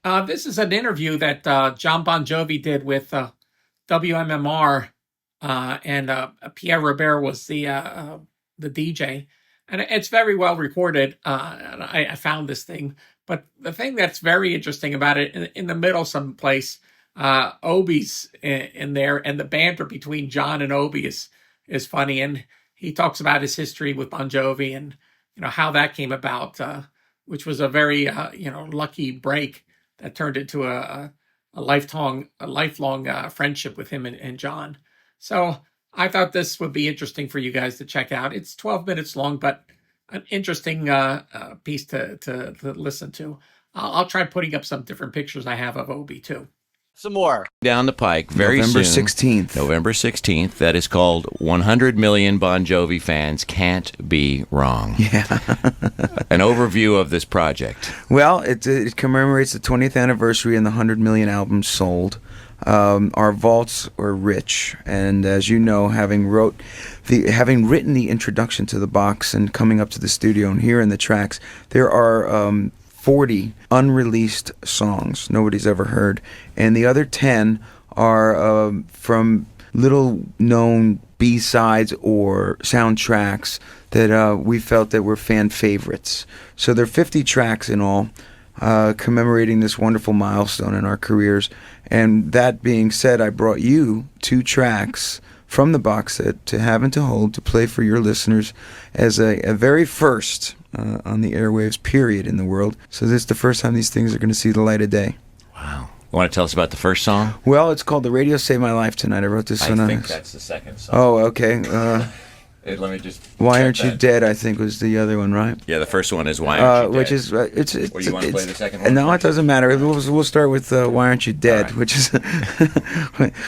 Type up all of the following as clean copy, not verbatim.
This is an interview that Jon Bon Jovi did with WMMR, and Pierre Robert was the DJ, and it's very well recorded. And I found this thing, but the thing that's very interesting about it, in the middle someplace, Obie's in there, and the banter between John and Obie is funny, and he talks about his history with Bon Jovi and how that came about, which was a very lucky break that turned into a lifelong friendship with him and John. So I thought this would be interesting for you guys to check out. It's 12 minutes long, but an interesting piece to listen to. I'll try putting up some different pictures I have of Obie too. Some more down the pike very November soon. 16th. November 16th. That is called 100 Million Bon Jovi Fans Can't Be Wrong. Yeah. An overview of this project. Well, it commemorates the 20th anniversary and the 100 million albums sold. Our vaults were rich, and as you know, having written the introduction to the box and coming up to the studio and hearing the tracks, there are 40 unreleased songs nobody's ever heard, and the other 10 are from little known B-sides or soundtracks that we felt that were fan favorites. So there are 50 tracks in all, commemorating this wonderful milestone in our careers. And that being said, I brought you 2 tracks from the box set to have and to hold to play for your listeners as a very first on the airwaves period in the world. So this is the first time these things are going to see the light of day. Wow. You want to tell us about the first song? Well, it's called "The Radio Saved My Life Tonight." I wrote this on I think that's the second song. Oh, okay. Let me just. "Why Aren't You Dead?" I think was the other one, right? Yeah, the first one is "Why Aren't You Dead?" Which is it's. Or you want to play the second one? No, it doesn't matter. We'll start with "Why Aren't You Dead," Right. which is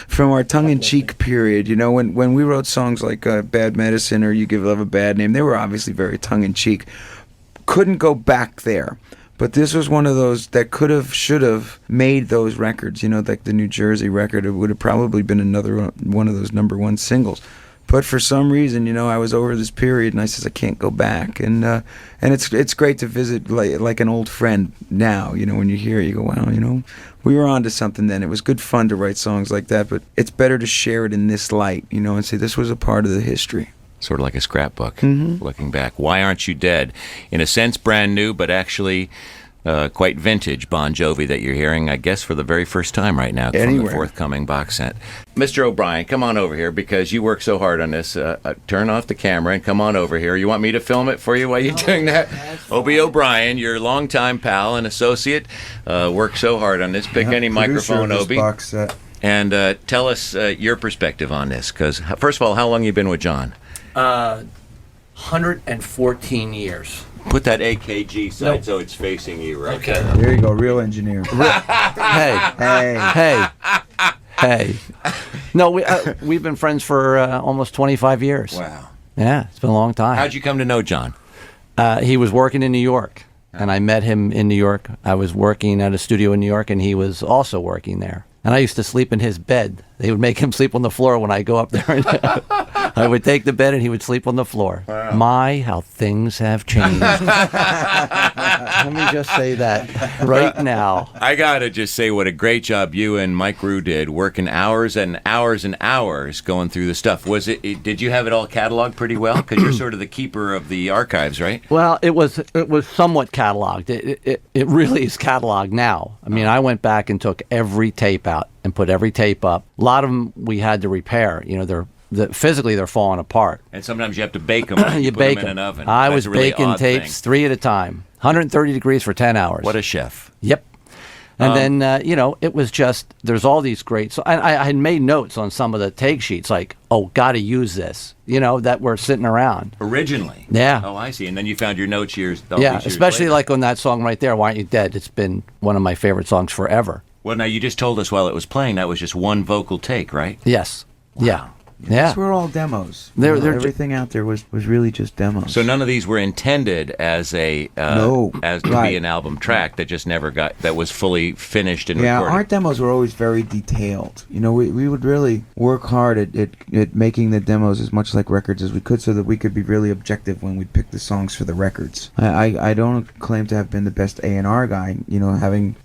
from our tongue-in-cheek period. You know, when we wrote songs like "Bad Medicine" or "You Give Love a Bad Name," they were obviously very tongue-in-cheek. Couldn't go back there. But this was one of those that should have made those records. You know, like the New Jersey record, it would have probably been another one of those #1 singles. But for some reason, I was over this period, and I says I can't go back. And it's great to visit like an old friend now. When you hear it, you go, wow, we were onto something then. It was good fun to write songs like that, but it's better to share it in this light, and say this was a part of the history. Sort of like a scrapbook, looking back. "Why Aren't You Dead?" In a sense, brand new, but actually quite vintage Bon Jovi that you're hearing, I guess, for the very first time right now from the forthcoming box set. Mr. O'Brien, come on over here because you work so hard on this. Turn off the camera and come on over here. You want me to film it for you while you're doing that? Obie O'Brien, your longtime pal and associate, worked so hard on this. Pick any microphone, Obie. Box set. And tell us your perspective on this. Because, first of all, how long have you been with John? 114 years. Put that AKG side so it's facing you right Okay. there. There you go, real engineer. Hey. No, we've been friends for almost 25 years. Wow. Yeah, it's been a long time. How'd you come to know John? He was working in New York, and I met him in New York. I was working at a studio in New York, and he was also working there. And I used to sleep in his bed. They would make him sleep on the floor when I go up there. And I would take the bed, and he would sleep on the floor. Wow. My, how things have changed. Let me just say that right now. I got to just say what a great job you and Mike Rue did, working hours and hours and hours going through the stuff. Did you have it all cataloged pretty well? Because you're sort of the keeper of the archives, right? Well, it was somewhat cataloged. It really is cataloged now. I mean, I went back and took every tape out and put every tape up. A lot of them we had to repair. Physically they're falling apart. And sometimes you have to bake them. You put bake them in an oven. I That's was a really baking odd tapes thing. 3 at a time, 130 degrees for 10 hours. What a chef. Yep. And then, it was just, there's all these great, so I had made notes on some of the take sheets, like, got to use this, that were sitting around. Originally? Yeah. Oh, I see. And then you found your notes especially like on that song right there, "Why Aren't You Dead?" It's been one of my favorite songs forever. Well, now you just told us while it was playing that was just one vocal take, right? Yes. Wow. Yeah. Yeah. These were all demos. They're everything out there was really just demos. So none of these were intended as a as to be an album track that just never that was fully finished and recorded. Our demos were always very detailed. We would really work hard at making the demos as much like records as we could, so that we could be really objective when we pick the songs for the records. I don't claim to have been the best A&R guy. Having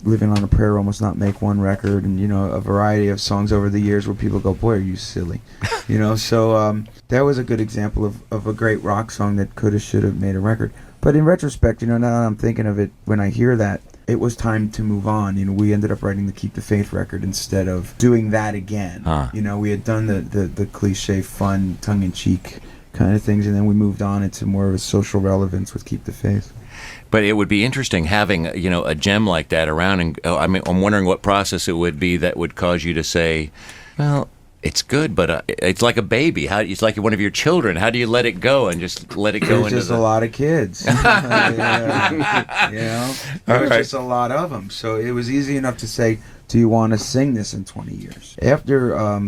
living on a prayer almost not make one record, and a variety of songs over the years where people go, boy, are you silly. So that was a good example of a great rock song that could have, should have made a record. But in retrospect, now that I'm thinking of it, when I hear that, it was time to move on. We ended up writing the Keep the Faith record instead of doing that again. We had done the cliche, fun, tongue-in-cheek kind of things, and then we moved on into more of a social relevance with Keep the Faith. But it would be interesting having, a gem like that around. And I'm wondering what process it would be that would cause you to say, well, it's good, but it's like a baby. It's like one of your children. How do you let it go and just let it go into just a lot of kids. There was just a lot of them. So it was easy enough to say, do you want to sing this in 20 years? After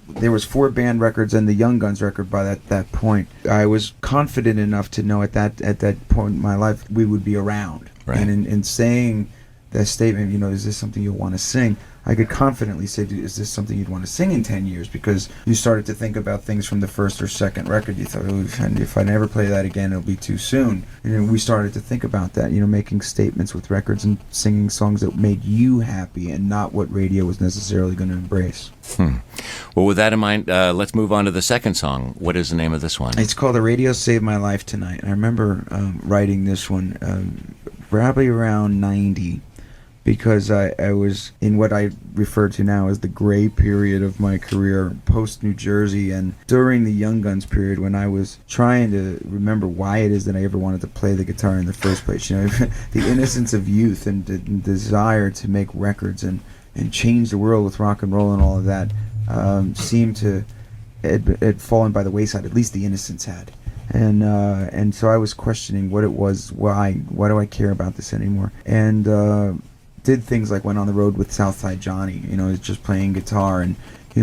there was 4 band records and the Young Guns record by that point, I was confident enough to know at that point in my life we would be around. Right. And in saying that statement, is this something you'll want to sing? I could confidently say, is this something you'd want to sing in 10 years? Because you started to think about things from the first or second record. You thought, if I never play that again, it'll be too soon. And we started to think about that, making statements with records and singing songs that made you happy and not what radio was necessarily going to embrace. Well, with that in mind, let's move on to the second song. What is the name of this one? It's called The Radio Saved My Life Tonight. I remember writing this one probably around 90. Because I was in what I refer to now as the gray period of my career, post-New Jersey, and during the Young Guns period when I was trying to remember why it is that I ever wanted to play the guitar in the first place. The innocence of youth and the desire to make records and change the world with rock and roll and all of that seemed to had fallen by the wayside, at least the innocence had. And so I was questioning what it was, why do I care about this anymore? And did things like went on the road with Southside Johnny, just playing guitar, and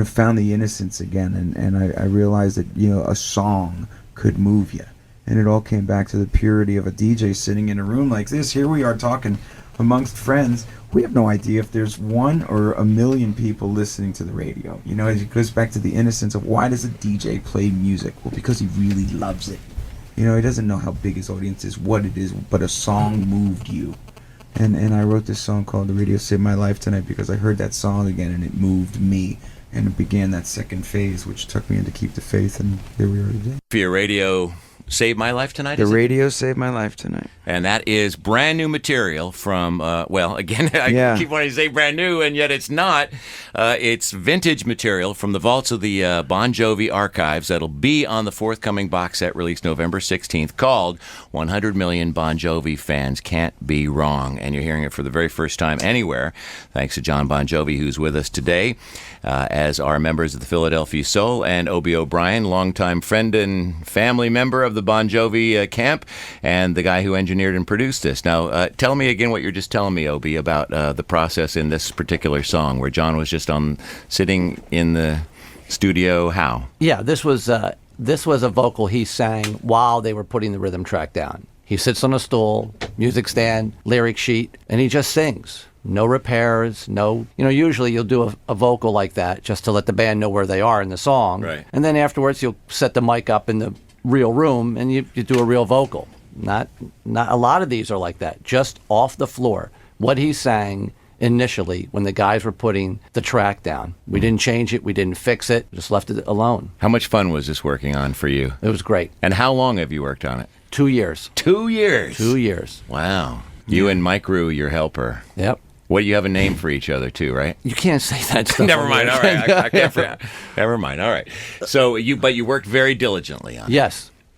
found the innocence again, and I realized that a song could move you, and it all came back to the purity of a DJ sitting in a room like this. Here we are talking amongst friends. We have no idea if there's 1 or a million people listening to the radio. It goes back to the innocence of why does a DJ play music? Well, because he really loves it. He doesn't know how big his audience is, what it is, but a song moved you. And I wrote this song called The Radio Saved My Life Tonight because I heard that song again and it moved me. And it began that second phase, which took me into Keep the Faith, and here we are today. For your radio saved my life tonight? The radio saved my life tonight. And that is brand new material from, again, I keep wanting to say brand new, and yet it's not. It's vintage material from the vaults of the Bon Jovi archives that'll be on the forthcoming box set released November 16th called 100 Million Bon Jovi Fans Can't Be Wrong. And you're hearing it for the very first time anywhere, thanks to Jon Bon Jovi, who's with us today, as are members of the Philadelphia Soul, and Obie Obrien, longtime friend and family member of the Bon Jovi camp, and the guy who engineered and produced this. Now, tell me again what you're just telling me, Obie, about the process in this particular song, where Jon was just sitting in the studio. How? Yeah, this was a vocal he sang while they were putting the rhythm track down. He sits on a stool, music stand, lyric sheet, and he just sings. No repairs, usually you'll do a vocal like that just to let the band know where they are in the song. Right. And then afterwards you'll set the mic up in the real room and you do a real vocal. Not a lot of these are like that, just off the floor. What he sang initially when the guys were putting the track down. We didn't change it, we didn't fix it, just left it alone. How much fun was this working on for you? It was great. And how long have you worked on it? 2 years. 2 years? 2 years. Wow. You and Mike Rue, your helper. Yep. What, you have a name for each other too, right? You can't say that stuff. Never mind. All right. I can't forget. Never mind. All right. So you worked very diligently on it.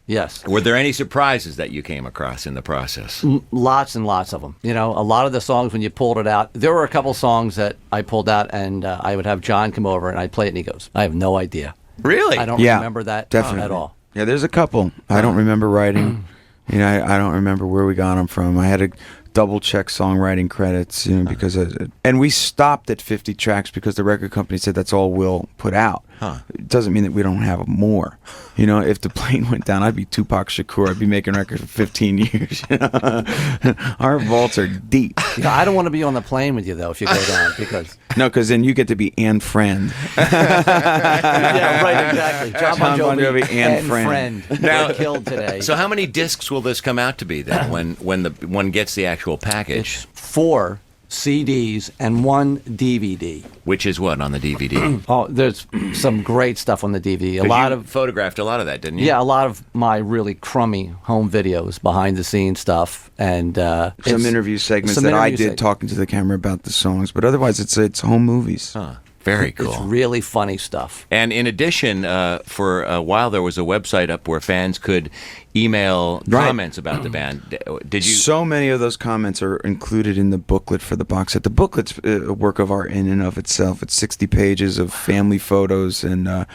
Yes. Were there any surprises that you came across in the process? Lots and lots of them. A lot of the songs, when you pulled it out, there were a couple songs that I pulled out, and I would have Jon come over, and I'd play it, and he goes, I have no idea. Really? I don't remember that definitely. At all. Yeah, there's a couple I don't remember writing. I don't remember where we got them from. I had to double check songwriting credits, because and we stopped at 50 tracks because the record company said that's all we'll put out. It doesn't mean that we don't have more. If the plane went down, I'd be Tupac Shakur. I'd be making records for 15 years. Our vaults are deep. I don't want to be on the plane with you though if you go down because because then you get to be Anne Friend. yeah, right, exactly. Jon Bon Jovi and Friend. Now killed today. So how many discs will this come out to be then when the one gets the actual package? It's 4 CDs and 1 DVD. Which is what on the DVD? Oh, there's some great stuff on the DVD. You photographed a lot of that, didn't you? Yeah, a lot of my really crummy home videos, behind the scenes stuff, and some interview segments that I did talking to the camera about the songs. But otherwise, it's home movies. Very cool. It's really funny stuff. And in addition, for a while there was a website up where fans could email comments about the band. Did you? So many of those comments are included in the booklet for the box set. The booklet's a work of art in and of itself. It's 60 pages of family photos and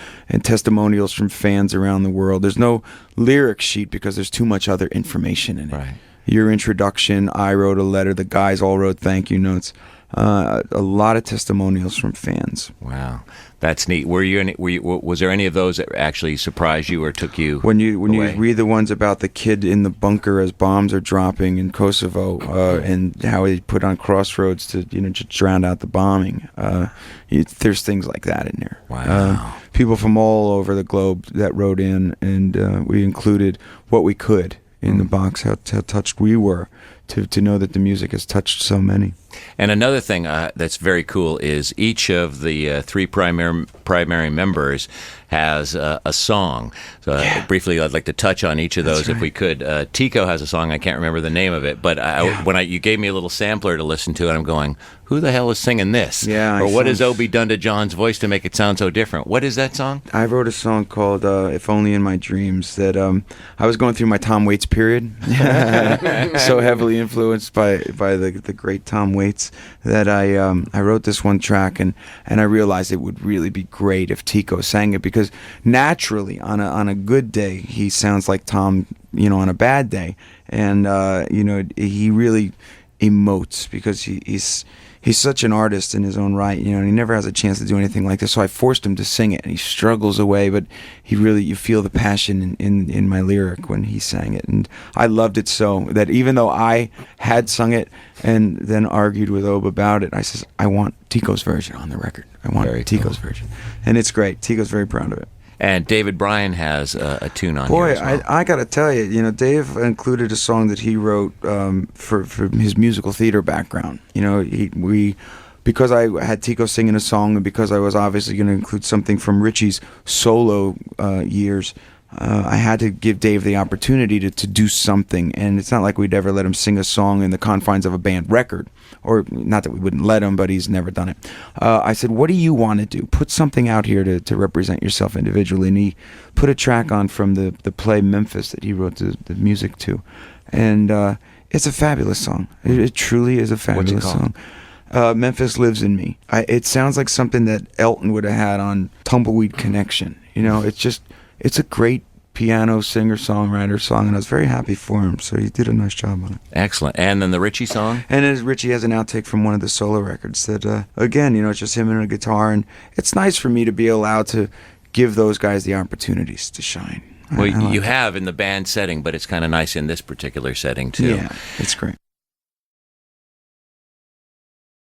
testimonials from fans around the world. There's no lyric sheet because there's too much other information in it. Right. Your introduction, I wrote a letter, the guys all wrote thank you notes. A lot of testimonials from fans. Wow, that's neat. Was there any of those that actually surprised you or took you? When you read the ones about the kid in the bunker as bombs are dropping in Kosovo, and how he put on Crossroads to just drown out the bombing, there's things like that in there. Wow. People from all over the globe that wrote in, and we included what we could in the box. How touched we were to know that the music has touched so many. And another thing that's very cool is each of the 3 primary members has a song. So briefly, I'd like to touch on each of those if we could. Tico has a song. I can't remember the name of it, but when you gave me a little sampler to listen to, and I'm going, who the hell is singing this? Yeah. Or what has Obie done to John's voice to make it sound so different? What is that song? I wrote a song called "If Only in My Dreams" that I was going through my Tom Waits period, so heavily influenced by the great Tom Waits that I wrote this one track and I realized it would really be great if Tico sang it, because naturally on a good day he sounds like Tom, on a bad day, and he really emotes because he's such an artist in his own right, and he never has a chance to do anything like this. So I forced him to sing it, and he struggles away, but you feel the passion in my lyric when he sang it. And I loved it so that even though I had sung it and then argued with Obie about it, I says, I want Tico's version on the record. I want Tico's version. And it's great. Tico's very proud of it. And David Bryan has a tune on here as well. I got to tell you, Dave included a song that he wrote for his musical theater background. Because I had Tico singing a song, and because I was obviously going to include something from Richie's solo years, I had to give Dave the opportunity to do something. And it's not like we'd ever let him sing a song in the confines of a band record, or not that we wouldn't let him, but he's never done it. I said, what do you want to do? Put something out here to represent yourself individually. And he put a track on from the play Memphis that he wrote the music to. And it's a fabulous song. It truly is a fabulous song. Memphis Lives in Me. It sounds like something that Elton would have had on Tumbleweed Connection. It's a great piano singer-songwriter song, and I was very happy for him, so he did a nice job on it. Excellent. And then the Richie song? And then Richie has an outtake from one of the solo records that, again, it's just him and a guitar, and it's nice for me to be allowed to give those guys the opportunities to shine. Well, you have in the band setting, but it's kind of nice in this particular setting, too. Yeah, it's great.